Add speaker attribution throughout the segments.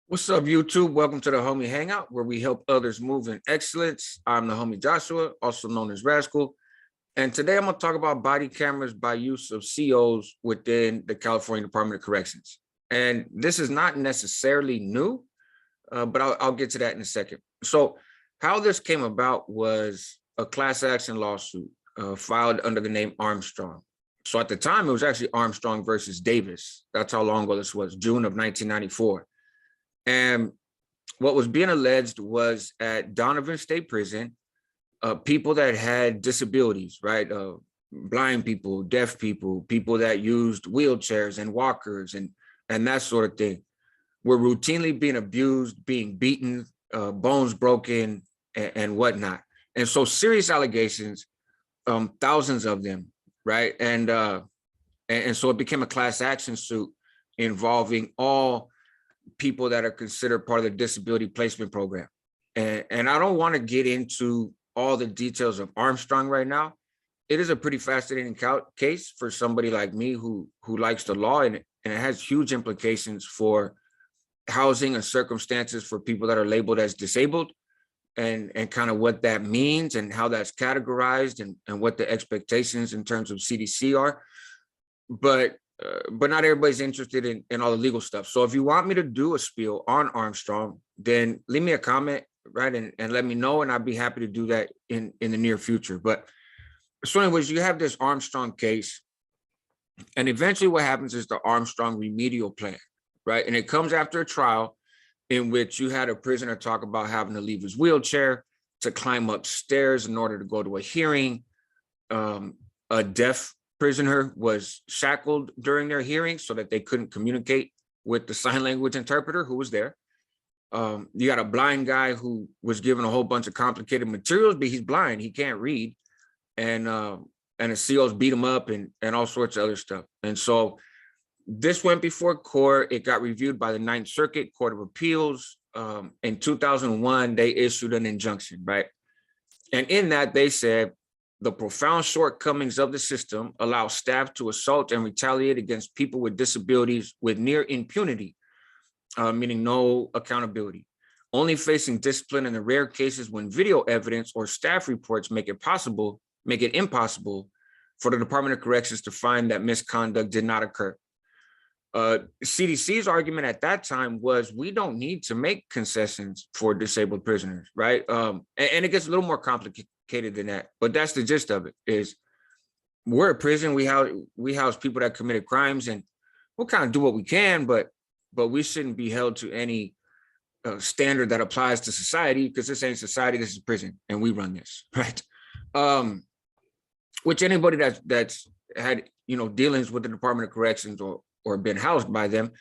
Speaker 1: What's up, YouTube? Welcome to the Homie Hangout, where we help others move in excellence. I'm the homie Joshua, also known as Rascal. And today I'm going to talk about body cameras by use of COs within the California Department of Corrections. And this is not necessarily new, but I'll get to that in a second. So how this came about was a class action lawsuit filed under the name Armstrong. So at the time, it was actually Armstrong versus Davis. That's how long ago this was, June of 1994. And what was being alleged was at Donovan State Prison, people that had disabilities, right? Blind people, deaf people, people that used wheelchairs and walkers and that sort of thing were routinely being abused, being beaten, bones broken, and whatnot. And so serious allegations, thousands of them, right? And so it became a class action suit involving all people that are considered part of the disability placement program. And I don't want to get into all the details of Armstrong right now. It is a pretty fascinating case for somebody like me who likes the law, and it has huge implications for housing and circumstances for people that are labeled as disabled, and kind of what that means and how that's categorized and what the expectations in terms of CDCr are. But not everybody's interested in all the legal stuff. So if you want me to do a spiel on Armstrong, then leave me a comment, right? And let me know, and I'd be happy to do that in the near future. But so anyways, you have this Armstrong case, and eventually what happens is the Armstrong remedial plan, right? And it comes after a trial in which you had a prisoner talk about having to leave his wheelchair to climb upstairs in order to go to a hearing. A deaf prisoner was shackled during their hearing so that they couldn't communicate with the sign language interpreter who was there. You got a blind guy who was given a whole bunch of complicated materials, but he's blind, he can't read. And the COs beat him up and all sorts of other stuff. And so this went before court. It got reviewed by the Ninth Circuit Court of Appeals. In 2001, they issued an injunction, right? And in that, they said, the profound shortcomings of the system allow staff to assault and retaliate against people with disabilities with near impunity, meaning no accountability, only facing discipline in the rare cases when video evidence or staff reports make it impossible for the Department of Corrections to find that misconduct did not occur. CDC's argument at that time was we don't need to make concessions for disabled prisoners, right? And it gets a little more complicated than that, but that's the gist of it. Is we're a prison, we house people that committed crimes, and we'll kind of do what we can, but we shouldn't be held to any standard that applies to society, because this ain't society, this is prison, and we run this, right? Which anybody that's had dealings with the Department of Corrections or been housed by them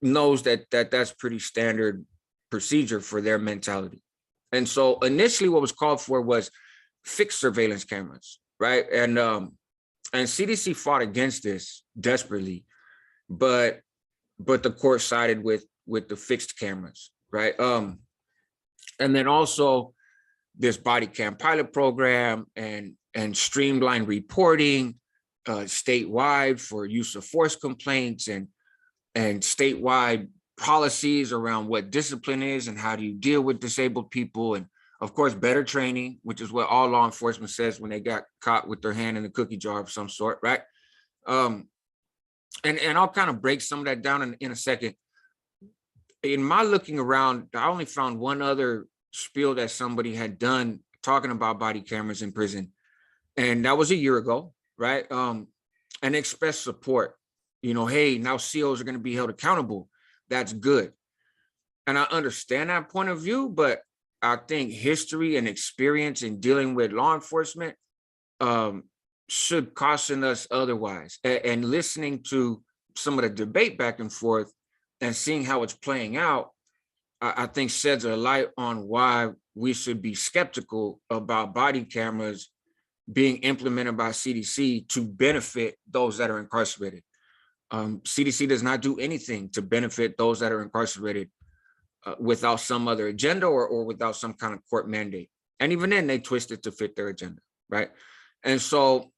Speaker 1: knows that's pretty standard procedure for their mentality. And so initially what was called for was fixed surveillance cameras, right? And CDC fought against this desperately, but the court sided with the fixed cameras, right? And then also this body cam pilot program and streamlined reporting statewide for use of force complaints and statewide policies around what discipline is and how do you deal with disabled people, and of course better training, which is what all law enforcement says when they got caught with their hand in a cookie jar of some sort, right? And I'll kind of break some of that down in a second. In my looking around, I only found one other spiel that somebody had done talking about body cameras in prison, and that was a year ago, right? And expressed support. Hey, now COs are going to be held accountable. That's good. And I understand that point of view, but I think history and experience in dealing with law enforcement should caution us otherwise. And listening to some of the debate back and forth and seeing how it's playing out, I think sheds a light on why we should be skeptical about body cameras being implemented by CDC to benefit those that are incarcerated. CDC does not do anything to benefit those that are incarcerated without some other agenda or without some kind of court mandate. And even then, they twist it to fit their agenda, right? And so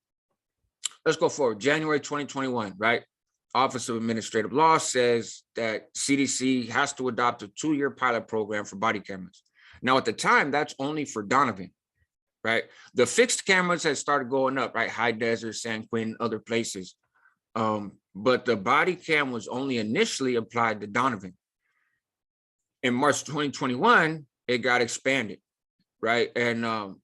Speaker 1: let's go forward. January 2021, right? Office of Administrative Law says that CDC has to adopt a 2-year pilot program for body cameras. Now, at the time, that's only for Donovan, right? The fixed cameras had started going up, right? High Desert, San Quentin, other places. But the body cam was only initially applied to Donovan. In March 2021, it got expanded, right? And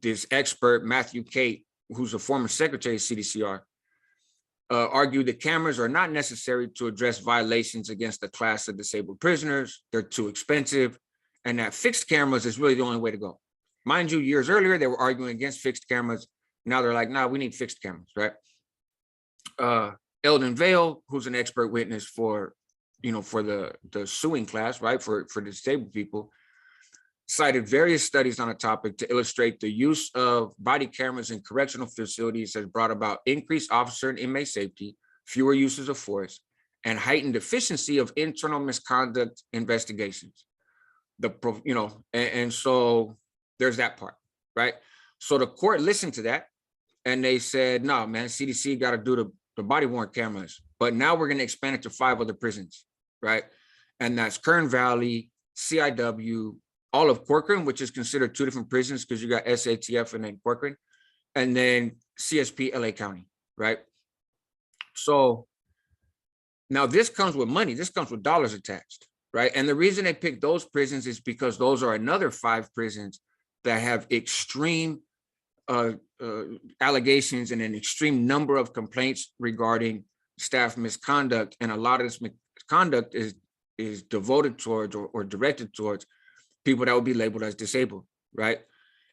Speaker 1: this expert, Matthew Kate, who's a former secretary of CDCr, argued that cameras are not necessary to address violations against the class of disabled prisoners. They're too expensive, and that fixed cameras is really the only way to go. Mind you, years earlier, they were arguing against fixed cameras. Now they're like, nah, we need fixed cameras, right? Eldon Vale, who's an expert witness for, for the suing class, right, for disabled people, cited various studies on a topic to illustrate the use of body cameras in correctional facilities has brought about increased officer and inmate safety, fewer uses of force, and heightened efficiency of internal misconduct investigations. And so there's that part, right? So the court listened to that, and they said, no, man, CDC got to do the body worn cameras, but now we're going to expand it to 5 other prisons, right? And that's Kern Valley, CIW, all of Corcoran, which is considered 2 different prisons because you got SATF and then Corcoran, and then CSP LA County, right? So now this comes with money. This comes with dollars attached, right? And the reason they picked those prisons is because those are another 5 prisons that have extreme allegations and an extreme number of complaints regarding staff misconduct. And a lot of this misconduct is devoted towards or directed towards people that would be labeled as disabled, right?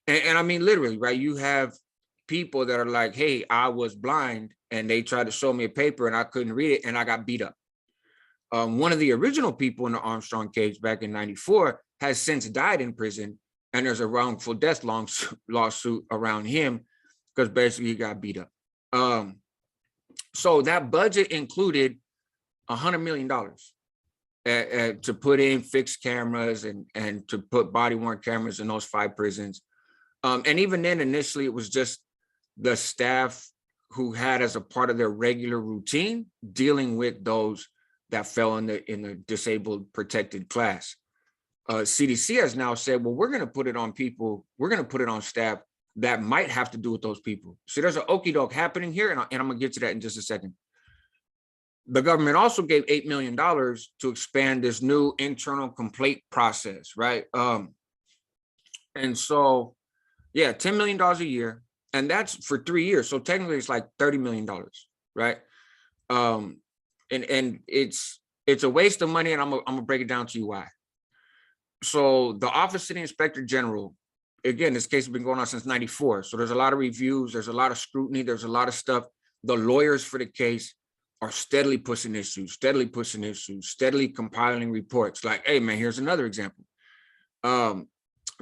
Speaker 1: And I mean, literally, right? You have people that are like, hey, I was blind and they tried to show me a paper and I couldn't read it and I got beat up. One of the original people in the Armstrong case back in '94 has since died in prison, and there's a wrongful death lawsuit around him because basically he got beat up. So that budget included $100 million. To put in fixed cameras and to put body worn cameras in those 5 prisons. And even then, initially, it was just the staff who had as a part of their regular routine dealing with those that fell in the disabled protected class. CDC has now said, well, we're going to put it on people. We're going to put it on staff that might have to do with those people. So there's an okey-doke happening here, and I'm going to get to that in just a second. The government also gave $8 million to expand this new internal complaint process, right? And so, yeah, $10 million a year, and that's for 3 years. So technically it's like $30 million, right? And it's a waste of money, and I'm gonna break it down to you why. So the Office of the Inspector General, again, this case has been going on since '94. So there's a lot of reviews, there's a lot of scrutiny, there's a lot of stuff. The lawyers for the case are steadily pushing issues, steadily compiling reports. Like, hey, man, here's another example. Found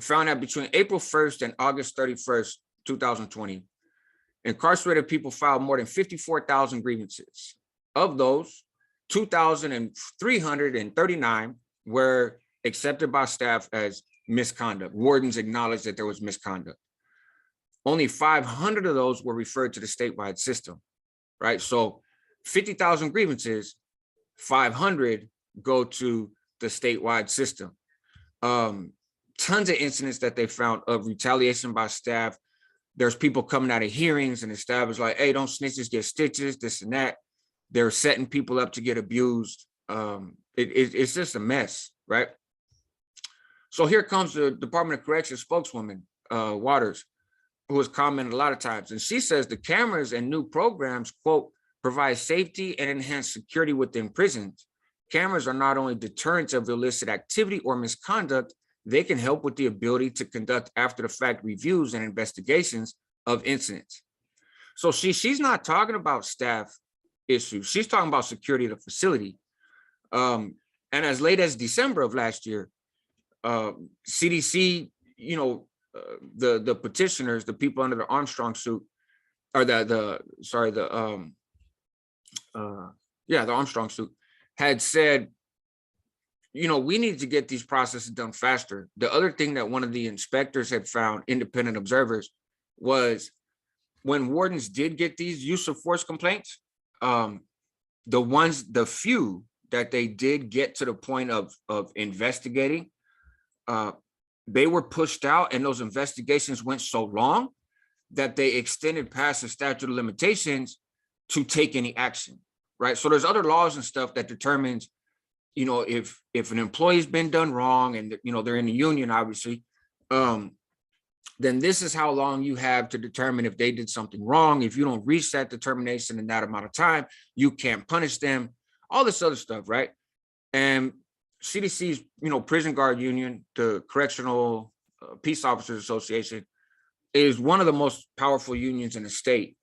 Speaker 1: that between April 1st and August 31st, 2020, incarcerated people filed more than 54,000 grievances. Of those, 2,339 were accepted by staff as misconduct. Wardens acknowledged that there was misconduct. Only 500 of those were referred to the statewide system, right? So 50,000 grievances, 500 go to the statewide system. Tons of incidents that they found of retaliation by staff. There's people coming out of hearings and the staff is like, hey, don't snitches get stitches, this and that. They're setting people up to get abused. It's just a mess, right? So here comes the Department of Corrections spokeswoman, Waters, who has commented a lot of times. And she says the cameras and new programs, quote, provide safety and enhance security within prisons. Cameras are not only deterrents of illicit activity or misconduct, they can help with the ability to conduct after the fact reviews and investigations of incidents. So she's not talking about staff issues. She's talking about security of the facility. And as late as December of last year, CDC, the petitioners, the people under the Armstrong suit, or the Armstrong suit, had said, we need to get these processes done faster. The other thing that one of the inspectors had found, independent observers, was when wardens did get these use of force complaints, the few that they did get to the point of investigating, they were pushed out, and those investigations went so long that they extended past the statute of limitations to take any action, right? So there's other laws and stuff that determines, if an employee's been done wrong and, they're in the union, obviously, then this is how long you have to determine if they did something wrong. If you don't reach that determination in that amount of time, you can't punish them, all this other stuff, right? And CDC's, prison guard union, the Correctional Peace Officers Association, is one of the most powerful unions in the state.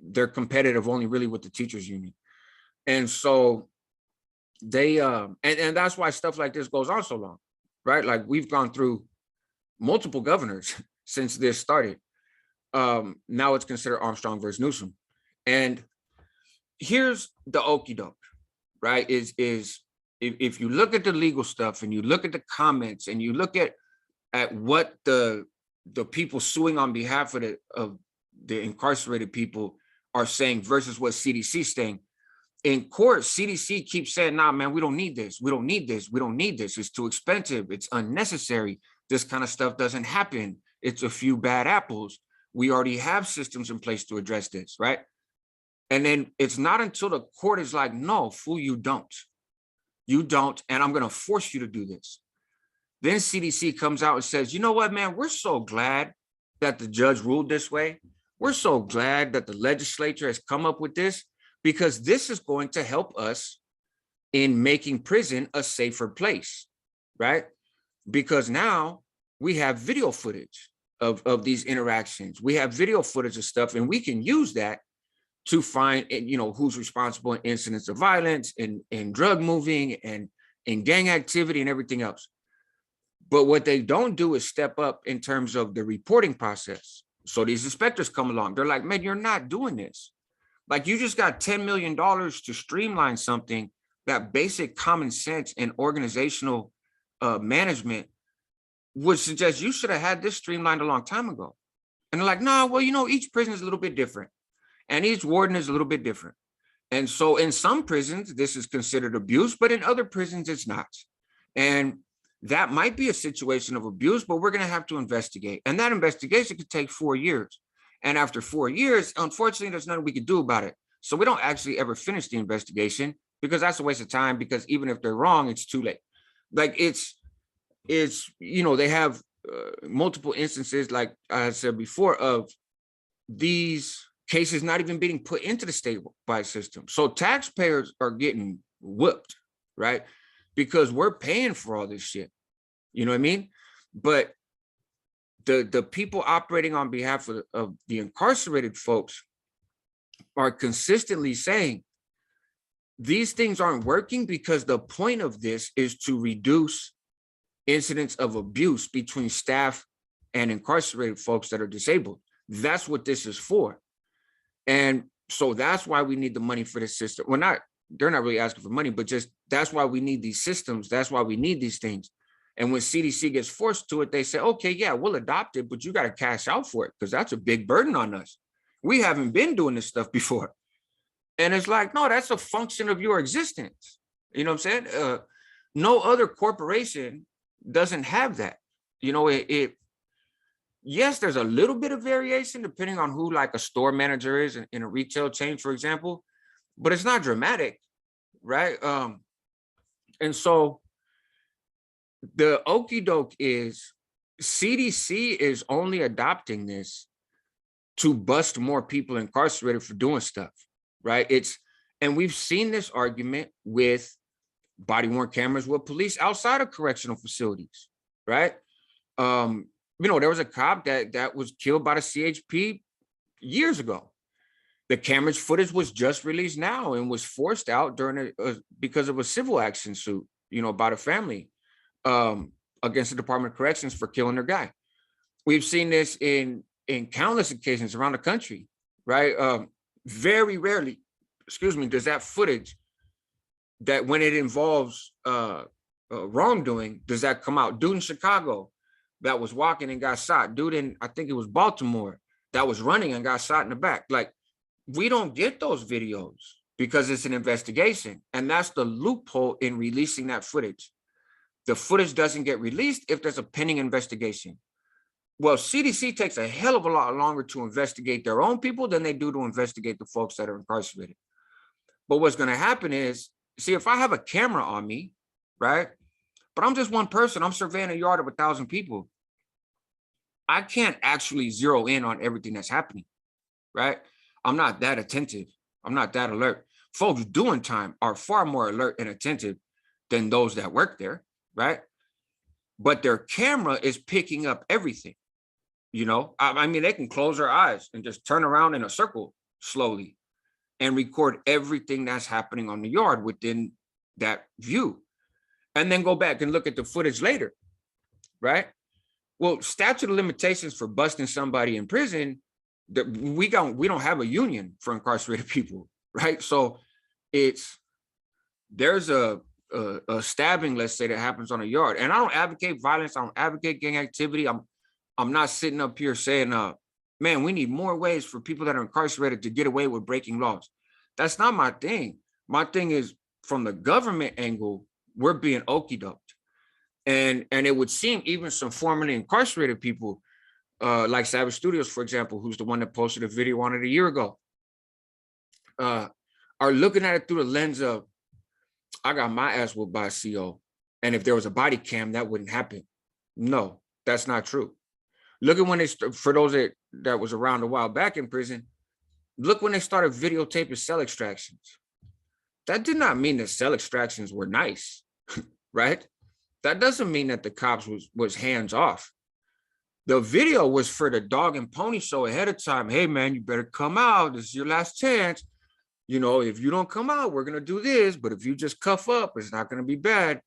Speaker 1: They're competitive only really with the teachers union. And so they, and that's why stuff like this goes on so long, right? Like, we've gone through multiple governors since this started. Now it's considered Armstrong versus Newsom. And here's the okey-doke, right? Is if you look at the legal stuff and you look at the comments and you look at what the people suing on behalf of the incarcerated people are saying versus what CDC is saying, in court, CDC keeps saying, nah, man, we don't need this. We don't need this. We don't need this. It's too expensive. It's unnecessary. This kind of stuff doesn't happen. It's a few bad apples. We already have systems in place to address this, right? And then it's not until the court is like, no, fool, you don't. You don't, and I'm going to force you to do this. Then CDC comes out and says, you know what, man, we're so glad that the judge ruled this way. We're so glad that the legislature has come up with this, because this is going to help us in making prison a safer place, right? Because now we have video footage of these interactions. We have video footage of stuff, and we can use that to find, who's responsible in incidents of violence and drug moving and gang activity and everything else. But what they don't do is step up in terms of the reporting process. So these inspectors come along. They're like, man, you're not doing this. Like, you just got $10 million to streamline something that basic common sense and organizational management would suggest you should have had this streamlined a long time ago. And they're like, no, well, each prison is a little bit different. And each warden is a little bit different. And so in some prisons, this is considered abuse, but in other prisons, it's not. And that might be a situation of abuse, but we're going to have to investigate. And that investigation could take 4 years. And after 4 years, unfortunately, there's nothing we could do about it. So we don't actually ever finish the investigation, because that's a waste of time, because even if they're wrong, it's too late. Like, it's they have multiple instances, like I said before, of these cases not even being put into the statewide system. So taxpayers are getting whipped, right? Because we're paying for all this shit. You know what I mean? But the people operating on behalf of the incarcerated folks are consistently saying these things aren't working, because the point of this is to reduce incidents of abuse between staff and incarcerated folks that are disabled. That's what this is for. And so that's why we need the money for the system. Well, they're not really asking for money, but just that's why we need these systems. That's why we need these things. And when CDC gets forced to it, they say, okay, yeah, we'll adopt it, but you got to cash out for it, because that's a big burden on us. We haven't been doing this stuff before. And it's like, no, that's a function of your existence. You know what I'm saying? No other corporation doesn't have that. Yes, there's a little bit of variation depending on who, like, a store manager is in a retail chain, for example, but it's not dramatic, right? And so the okey-doke is CDC is only adopting this to bust more people incarcerated for doing stuff, right? And we've seen this argument with body-worn cameras with police outside of correctional facilities, right? There was a cop that was killed by the CHP years ago. The camera's footage was just released now and was forced out during because of a civil action suit, by the family against the Department of Corrections for killing their guy. We've seen this in countless occasions around the country, right? Very rarely, does that footage, that when it involves wrongdoing, does that come out? Dude in Chicago that was walking and got shot. Dude in, I think it was Baltimore, that was running and got shot in the back. Like, we don't get those videos. because it's an investigation. And that's the loophole in releasing that footage. The footage doesn't get released if there's a pending investigation. Well, CDC takes a hell of a lot longer to investigate their own people than they do to investigate the folks that are incarcerated. But what's going to happen is, see, if I have a camera on me, right, but I'm just one person, I'm surveying a yard of 1,000 people, I can't actually zero in on everything that's happening, right? I'm not that attentive. I'm not that alert. Folks doing time are far more alert and attentive than those that work there, right? But their camera is picking up everything. You know, I mean, they can close their eyes and just turn around in a circle slowly and record everything that's happening on the yard within that view, and then go back and look at the footage later, right? Well, statute of limitations for busting somebody in prison, that we don't have a union for incarcerated people, right? So there's a stabbing, let's say, that happens on a yard, and I don't advocate violence. I don't advocate gang activity. I'm not sitting up here saying, man, we need more ways for people that are incarcerated to get away with breaking laws. That's not my thing. My thing is, from the government angle, we're being okey-doked. And it would seem even some formerly incarcerated people, like Savage Studios, for example, who's the one that posted a video on it a year ago, are looking at it through the lens of, I got my ass whooped by a CO, and if there was a body cam, that wouldn't happen. No, that's not true. Look at when they, for those that was around a while back in prison, look when they started videotaping cell extractions. That did not mean that cell extractions were nice, right? That doesn't mean that the cops was hands off. The video was for the dog and pony show ahead of time. Hey man, you better come out. This is your last chance. You know, if you don't come out, we're gonna do this. But if you just cuff up, it's not gonna be bad.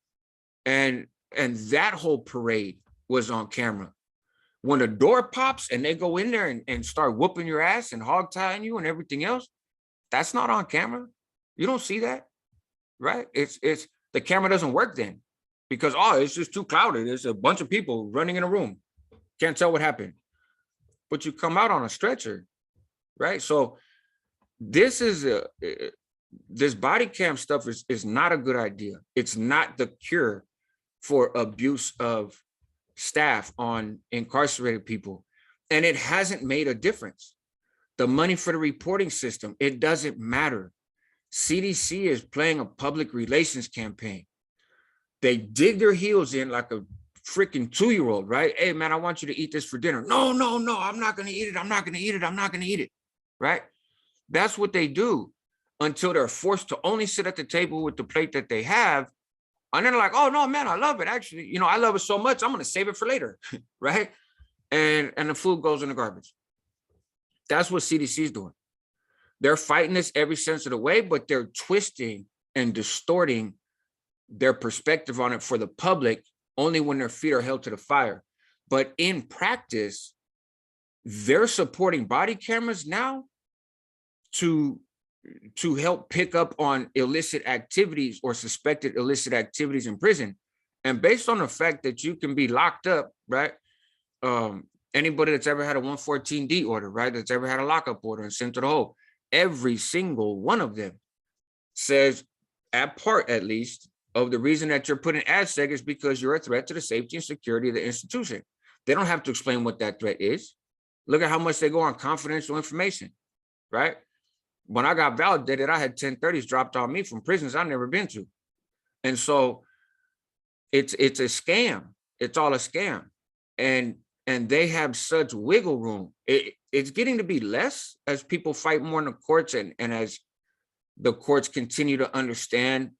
Speaker 1: And that whole parade was on camera. When the door pops and they go in there and start whooping your ass and hog tying you and everything else, that's not on camera. You don't see that, right? It's the camera doesn't work then, because it's just too clouded. There's a bunch of people running in a room. Can't tell what happened. But you come out on a stretcher, right? So this is this body cam stuff is not a good idea. It's not the cure for abuse of staff on incarcerated people. And it hasn't made a difference. The money for the reporting system, it doesn't matter. CDC is playing a public relations campaign. They dig their heels in like a freaking 2-year-old, right? Hey man, I want you to eat this for dinner. No, I'm not gonna eat it. I'm not gonna eat it. I'm not gonna eat it, right? That's what they do until they're forced to only sit at the table with the plate that they have. And then they're like, oh no, man, I love it. Actually, you know, I love it so much, I'm gonna save it for later, right? And the food goes in the garbage. That's what CDC is doing. They're fighting this every sense of the way, but they're twisting and distorting their perspective on it for the public only when their feet are held to the fire. But in practice, they're supporting body cameras now to help pick up on illicit activities or suspected illicit activities in prison. And based on the fact that you can be locked up, right? Anybody that's ever had a 114D order, right? That's ever had a lockup order and sent to the hole, every single one of them says, at part at least, of the reason that you're put in ADSEG is because you're a threat to the safety and security of the institution. They don't have to explain what that threat is. Look at how much they go on confidential information, right? When I got validated, I had 1030s dropped on me from prisons I've never been to. And so it's a scam. It's all a scam. And they have such wiggle room. It's getting to be less as people fight more in the courts and as the courts continue to understand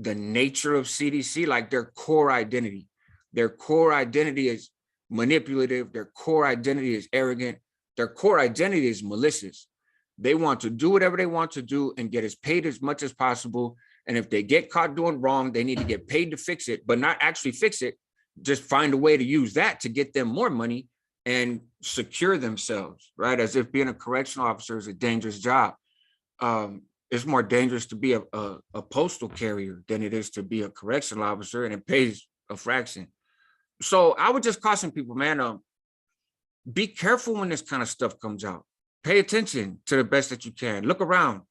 Speaker 1: the nature of CDC, like their core identity. Their core identity is manipulative. Their core identity is arrogant. Their core identity is malicious. They want to do whatever they want to do and get as paid as much as possible. And if they get caught doing wrong, they need to get paid to fix it, but not actually fix it. Just find a way to use that to get them more money and secure themselves, right? As if being a correctional officer is a dangerous job. It's more dangerous to be a postal carrier than it is to be a correctional officer, and it pays a fraction. So I would just caution people, man, be careful when this kind of stuff comes out. Pay attention to the best that you can. Look around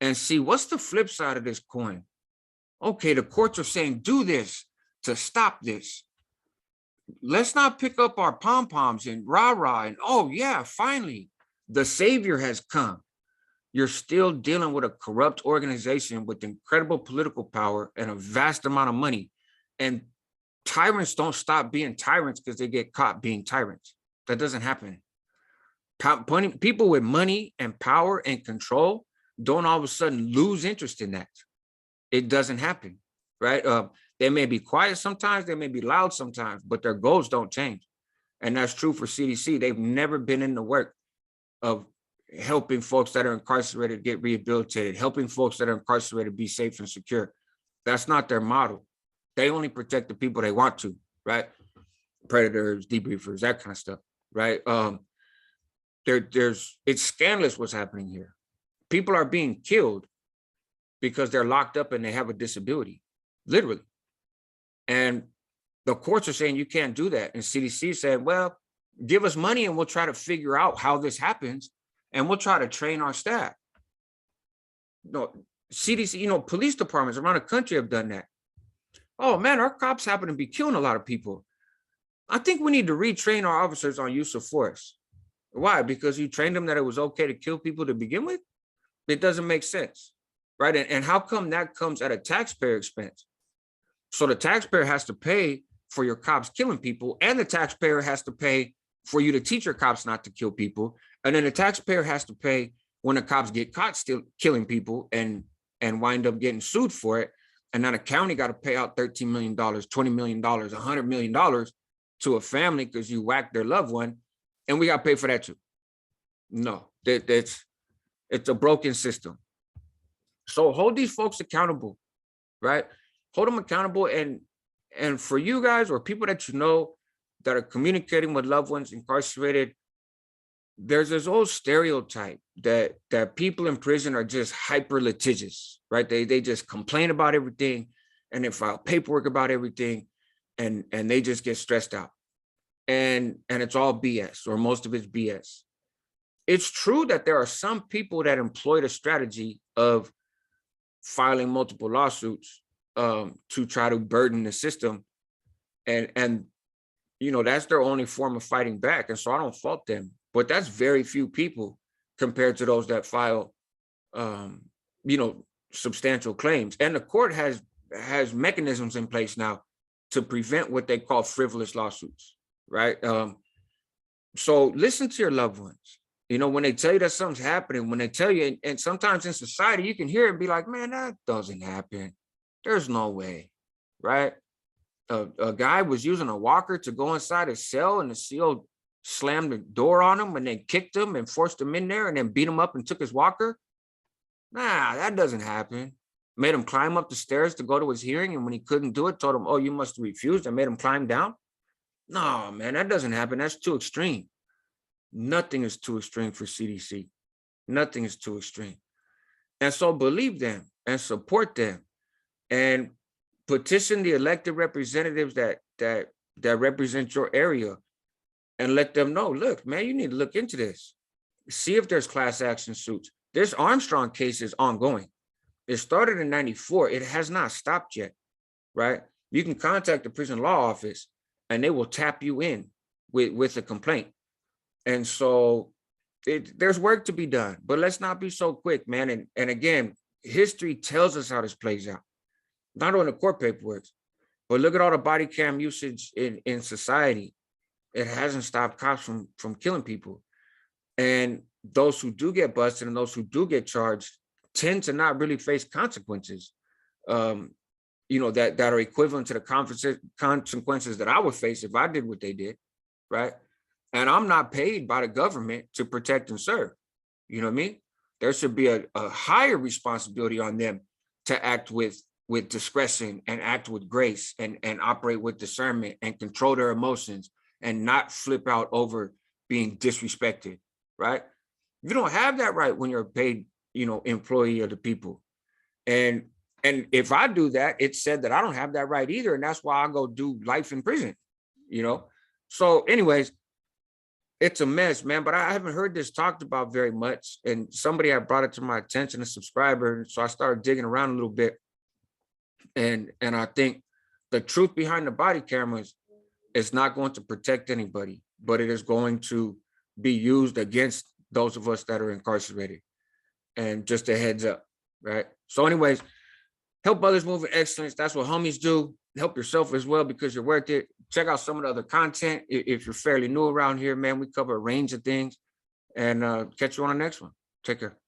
Speaker 1: and see what's the flip side of this coin. Okay, the courts are saying do this to stop this. Let's not pick up our pom-poms and rah-rah and, oh yeah, finally, the savior has come. You're still dealing with a corrupt organization with incredible political power and a vast amount of money. And tyrants don't stop being tyrants because they get caught being tyrants. That doesn't happen. People with money and power and control don't all of a sudden lose interest in that. It doesn't happen, right? They may be quiet sometimes, they may be loud sometimes, but their goals don't change. And that's true for CDC. They've never been in the work of helping folks that are incarcerated get rehabilitated, helping folks that are incarcerated be safe and secure. That's not their model. They only protect the people they want to, right? Predators, debriefers, that kind of stuff, right? It's scandalous what's happening here. People are being killed because they're locked up and they have a disability, literally. And the courts are saying you can't do that. And CDC said, well, give us money and we'll try to figure out how this happens and we'll try to train our staff. No, CDC, police departments around the country have done that. Oh man, our cops happen to be killing a lot of people. I think we need to retrain our officers on use of force. Why? Because you trained them that it was okay to kill people to begin with? It doesn't make sense, right? And how come that comes at a taxpayer expense? So the taxpayer has to pay for your cops killing people, and the taxpayer has to pay for you to teach your cops not to kill people. And then the taxpayer has to pay when the cops get caught still killing people and wind up getting sued for it. And now the county got to pay out $13 million, $20 million, $100 million to a family because you whacked their loved one. And we got to pay for that too. No, it's a broken system. So hold these folks accountable, right? Hold them accountable. And for you guys or people that you know that are communicating with loved ones incarcerated, there's this old stereotype that people in prison are just hyper litigious, right? They just complain about everything and they file paperwork about everything and they just get stressed out. And it's all BS, or most of it's BS. It's true that there are some people that employ the strategy of filing multiple lawsuits to try to burden the system. And that's their only form of fighting back. And so I don't fault them, but that's very few people compared to those that file, substantial claims. And the court has mechanisms in place now to prevent what they call frivolous lawsuits, right? So listen to your loved ones. When they tell you that something's happening, when they tell you, and sometimes in society, you can hear it and be like, man, that doesn't happen. There's no way, right? A guy was using a walker to go inside his cell and the CO slammed the door on him and then kicked him and forced him in there and then beat him up and took his walker. Nah, that doesn't happen. Made him climb up the stairs to go to his hearing. And when he couldn't do it, told him, oh, you must have refused, and made him climb down. No, man, that doesn't happen. That's too extreme. Nothing is too extreme for CDC. Nothing is too extreme. And so believe them and support them and petition the elected representatives that represent your area and let them know, look, man, you need to look into this. See if there's class action suits. This Armstrong case is ongoing. It started in '94. It has not stopped yet, right? You can contact the prison law office and they will tap you in with a complaint. And so there's work to be done, but let's not be so quick, man. And again, history tells us how this plays out, not on the court paperwork, but look at all the body cam usage in society. It hasn't stopped cops from killing people. And those who do get busted and those who do get charged tend to not really face consequences, that are equivalent to the consequences that I would face if I did what they did, right? And I'm not paid by the government to protect and serve. You know what I mean? There should be a higher responsibility on them to act with discretion and act with grace and operate with discernment and control their emotions and not flip out over being disrespected, right? You don't have that right when you're a paid, employee of the people. And if I do that, it's said that I don't have that right either. And that's why I go do life in prison, So anyways, it's a mess, man. But I haven't heard this talked about very much. And somebody had brought it to my attention, a subscriber. So I started digging around a little bit. And I think the truth behind the body cameras is not going to protect anybody, but it is going to be used against those of us that are incarcerated. And just a heads up, right? So anyways, help others move in excellence. That's what homies do. Help yourself as well because you're worth it. Check out some of the other content. If you're fairly new around here, man, we cover a range of things. And catch you on the next one. Take care.